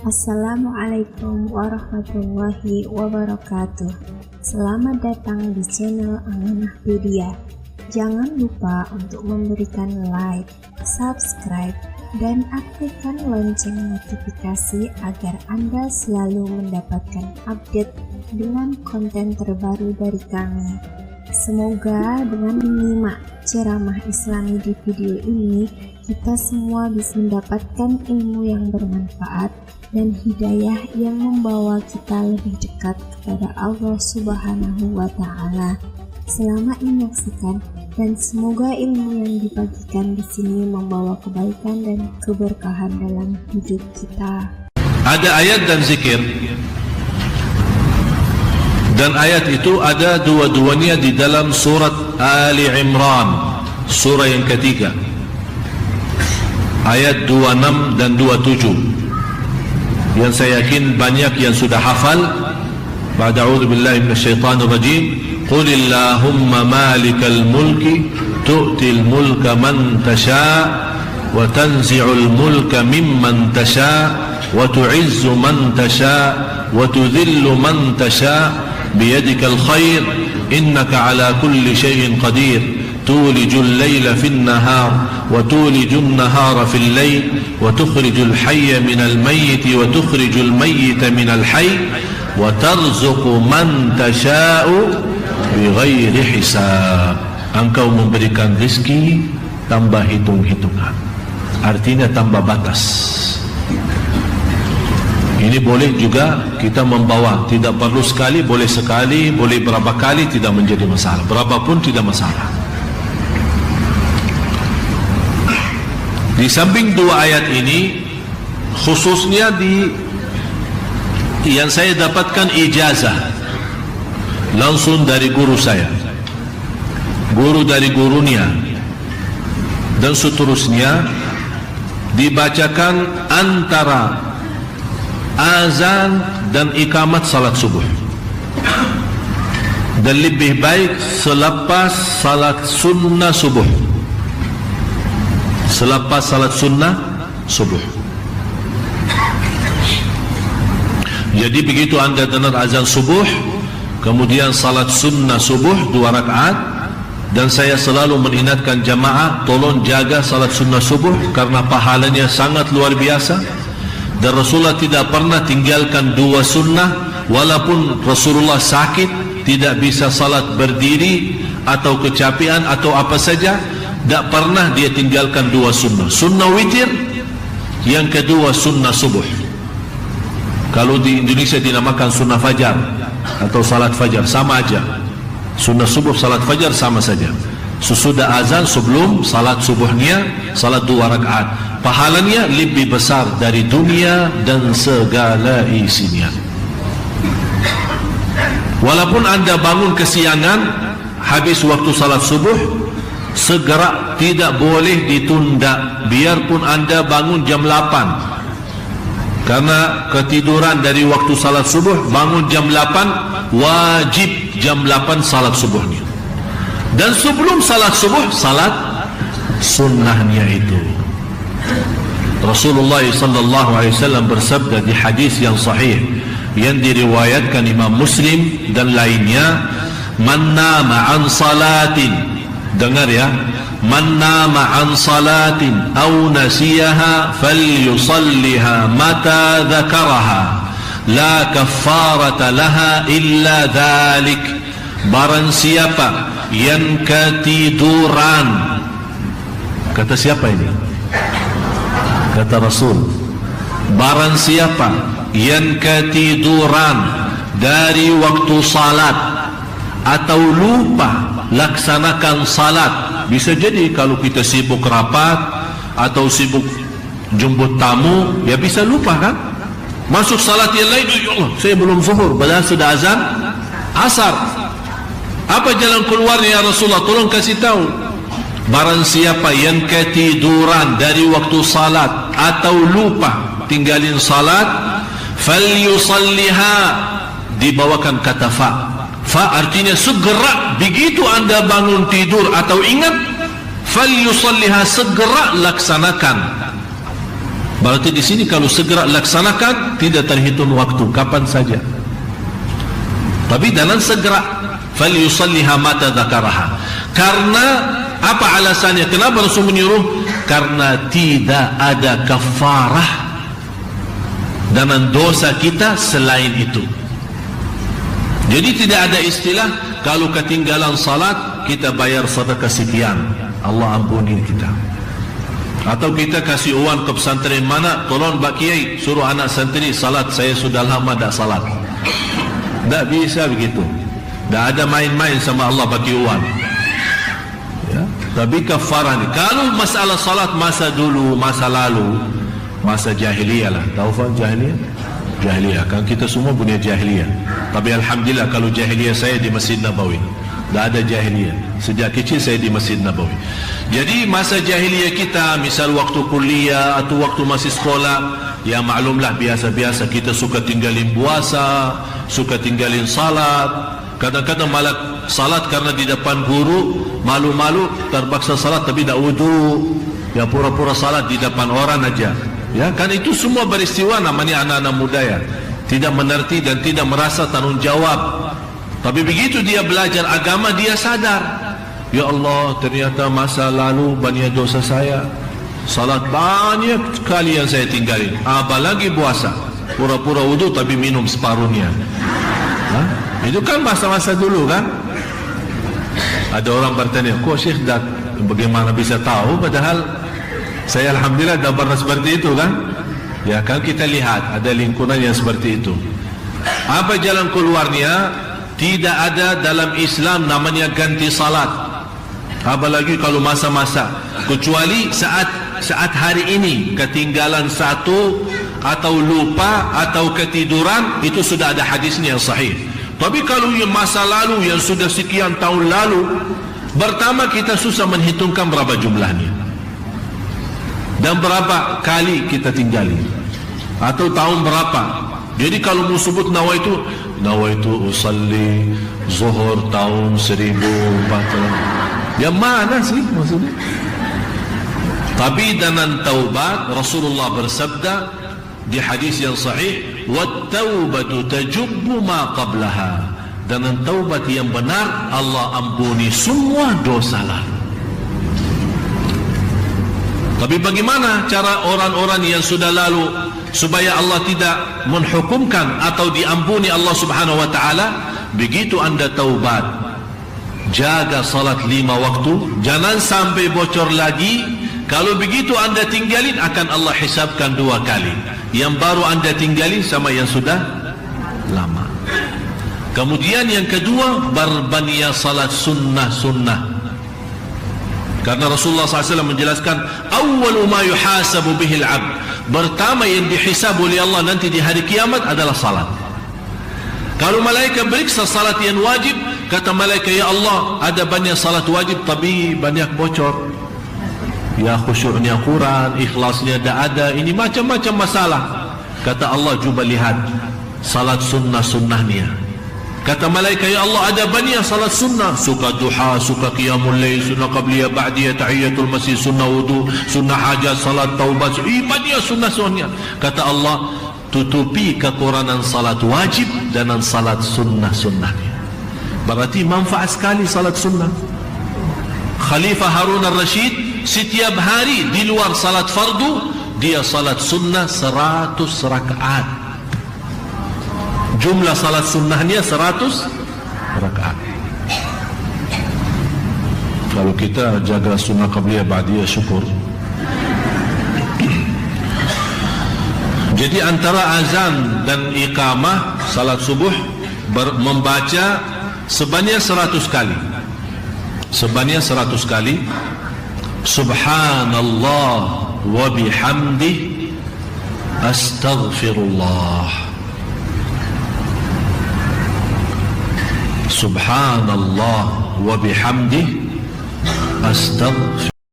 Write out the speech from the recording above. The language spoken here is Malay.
Assalamualaikum warahmatullahi wabarakatuh. Selamat datang di channel Amanahpedia. Jangan lupa untuk memberikan like, subscribe, dan aktifkan lonceng notifikasi agar Anda selalu mendapatkan update dengan konten terbaru dari kami. Semoga dengan menyimak ceramah Islami di video ini, kita semua bisa mendapatkan ilmu yang bermanfaat dan hidayah yang membawa kita lebih dekat kepada Allah Subhanahu wa Ta'ala. Selamat menyaksikan dan semoga ilmu yang dibagikan di sini membawa kebaikan dan keberkahan dalam hidup kita. Ada ayat dan zikir, dan ayat itu ada dua-duanya di dalam surat Ali Imran, surah yang ketiga, ayat 26 dan 27, yang saya yakin banyak yang sudah hafal. Ba'da a'udzu billahi minasyaitonir rajim. Qulillahumma malikal mulki tu'til mulka man tasha' wa tanzi'ul mulka mimman tasha' wa tu'izzu man tasha' wa tudhillu man tasha' biyadikal khair innaka ala kulli syai'in qadir tulijul layla fin nahar wa tulijun nahara fil layl wa tukhrijul hayya minal mayyiti wa tukhrijul mayyita minal hayy wa tarzuqu man tasha'u bighairi hisab. Engkau memberikan rezeki tambah hitung-hitungan, artinya tambah batas. Ini boleh juga kita membawa, tidak perlu sekali, boleh sekali, boleh berapa kali, tidak menjadi masalah, berapapun tidak masalah. Di samping dua ayat ini, khususnya di yang saya dapatkan ijazah langsung dari guru saya, guru dari gurunya, dan seterusnya, dibacakan antara azan dan iqamat salat subuh, dan lebih baik selepas salat sunnah subuh, selepas salat sunnah subuh. Jadi begitu anda dengar azan subuh, kemudian salat sunnah subuh 2 rakaat, dan saya selalu mengingatkan jamaah, tolong jaga salat sunnah subuh karena pahalanya sangat luar biasa. Dan Rasulullah tidak pernah tinggalkan 2 sunnah, walaupun Rasulullah sakit, tidak bisa salat berdiri atau kecapean atau apa saja, tidak pernah dia tinggalkan 2 sunnah. Sunnah witir, yang kedua sunnah subuh. Kalau di Indonesia dinamakan sunnah fajar atau salat fajar, sama aja. Sunnah subuh, salat fajar sama saja. Sesudah azan, sebelum salat subuhnya, salat 2 rakaat, pahalanya lebih besar dari dunia dan segala isinya. Walaupun anda bangun kesiangan habis waktu salat subuh, segera, tidak boleh ditunda. Biarpun anda bangun jam 8, karena ketiduran dari waktu salat subuh, bangun jam 8, wajib jam 8 salat subuhnya. Dan sebelum salat subuh, salat sunnahnya itu. Rasulullah sallallahu alaihi wasallam bersabda di hadis yang sahih yang diriwayatkan Imam Muslim dan lainnya, man nama an salatin, dengar ya, man nama an salatin aw nasiyaha falyusalliha mata dzakaraha la kaffarata laha illa dzalik. Barang siapa yang ketiduran, kata siapa ini? Kata Rasul, barang siapa yang ketiduran dari waktu salat atau lupa laksanakan salat. Bisa jadi kalau kita sibuk rapat atau sibuk jemput tamu, ya bisa lupa kan? Masuk salat yang lain, ya Allah, saya belum zuhur, padahal sudah azan asar. Apa jalan keluarnya ya Rasulullah? Tolong kasih tahu. Barang siapa yang ketiduran dari waktu salat atau lupa tinggalin salat, falyusalliha, dibawakan kata fa. Fa artinya segera, begitu anda bangun tidur atau ingat, falyusalliha, segera laksanakan. Berarti di sini kalau segera laksanakan, tidak terhitung waktu, kapan saja. Tapi jangan segera. Falyusalliha mata dzakaraha. Karena apa alasannya? Kenapa Rasul menyuruh? Karena tidak ada kafarah dengan dosa kita selain itu. Jadi tidak ada istilah kalau ketinggalan salat kita bayar sedekah sekian, Allah ampuni kita. Atau kita kasih uang ke pesantren mana, tolong Pak Kiai suruh anak santri salat, saya sudah lama tak salat. Tak bisa begitu. Tak ada main-main sama Allah bagi uang. Ya, tapi kafarah ni. Kalau masalah salat masa dulu, masa lalu, masa jahiliyah lah. Tahu kan jahiliyah? Jahiliyah. Kan kita semua punya jahiliyah. Tapi alhamdulillah kalau jahiliyah saya di Masjid Nabawi. Tak ada jahiliyah. Sejak kecil saya di Masjid Nabawi. Jadi masa jahiliyah kita, misal waktu kuliah atau waktu masih sekolah, ya maklumlah biasa-biasa kita suka tinggalin puasa, suka tinggalin salat. Kadang-kadang malah salat karena di depan guru, malu-malu terpaksa salat tapi tak wudu. Ya pura-pura salat di depan orang aja. Ya kan itu semua beristiwa namanya anak-anak muda ya. Tidak mengerti dan tidak merasa tanggung jawab. Tapi begitu dia belajar agama, dia sadar, ya Allah, ternyata masa lalu banyak dosa saya. Salat banyak kali yang saya tinggalin. Apalagi puasa, pura-pura wudu tapi minum separuhnya. Itu kan masa-masa dulu kan. Ada orang bertanya, kok Syekh dah bagaimana bisa tahu, padahal saya alhamdulillah dah pernah seperti itu kan. Ya kan kita lihat ada lingkungan yang seperti itu. Apa jalan keluarnya? Tidak ada dalam Islam namanya ganti salat. Apalagi kalau masa-masa, kecuali saat hari ini ketinggalan satu atau lupa atau ketiduran, itu sudah ada hadisnya yang sahih. Tapi kalau yang masa lalu yang sudah sekian tahun lalu, pertama kita susah menghitungkan berapa jumlahnya dan berapa kali kita tinggali atau tahun berapa. Jadi kalau mau sebut nawaitu usalli zuhur tahun 1004, yang mana sih maksudnya? Tapi dengan taubat, Rasulullah bersabda di hadis yang sahih, wat-taubatu tajubbu ma qablaha. Dengan taubat yang benar, Allah ampuni semua dosa lalu. Tapi bagaimana cara orang-orang yang sudah lalu supaya Allah tidak menghukumkan atau diampuni Allah Subhanahu wa taala? Begitu Anda taubat, jaga salat 5 waktu, jangan sampai bocor lagi. Kalau begitu Anda tinggalin, akan Allah hisabkan 2 kali. Yang baru Anda tinggalin sama yang sudah lama. Kemudian yang kedua, berbania salat sunnah-sunnah. Karena Rasulullah SAW menjelaskan, awwalu ma yuhasabu bihil abd, pertama yang dihisab oleh Allah nanti di hari kiamat adalah salat. Kalau malaikat beriksa salat yang wajib, kata malaikat, ya Allah, ada banyak salat wajib tapi banyak bocor. Ya khusyuknya kurang, ikhlasnya tak ada, ini macam-macam masalah. Kata Allah, cuba lihat salat sunnah-sunnahnya. Kata malaikat, ya Allah, ada banyak salat sunnah, suka duha, suka qiyamul lail, sunnah qabliyah, ba'diyah, tahiyatul masjid, sunnah wudu, sunnah hajat, salat taubat, banyak sunnah-sunnahnya. Kata Allah, tutupi kekurangan salat wajib dan salat sunnah-sunnahnya. Berarti manfaat sekali salat sunnah. Khalifah Harun al-Rashid setiap hari di luar salat fardu, dia salat sunnah 100 rakaat. Jumlah salat sunnahnya 100 rakaat. Kalau kita jaga sunnah qabliyah ba'diyah, syukur. Jadi antara azan dan iqamah salat subuh membaca sebanyak 100 kali. Sebanyak 100 kali. Subhanallah wa bihamdih, astaghfirullah. Subhanallah wa bihamdih, astaghfirullah.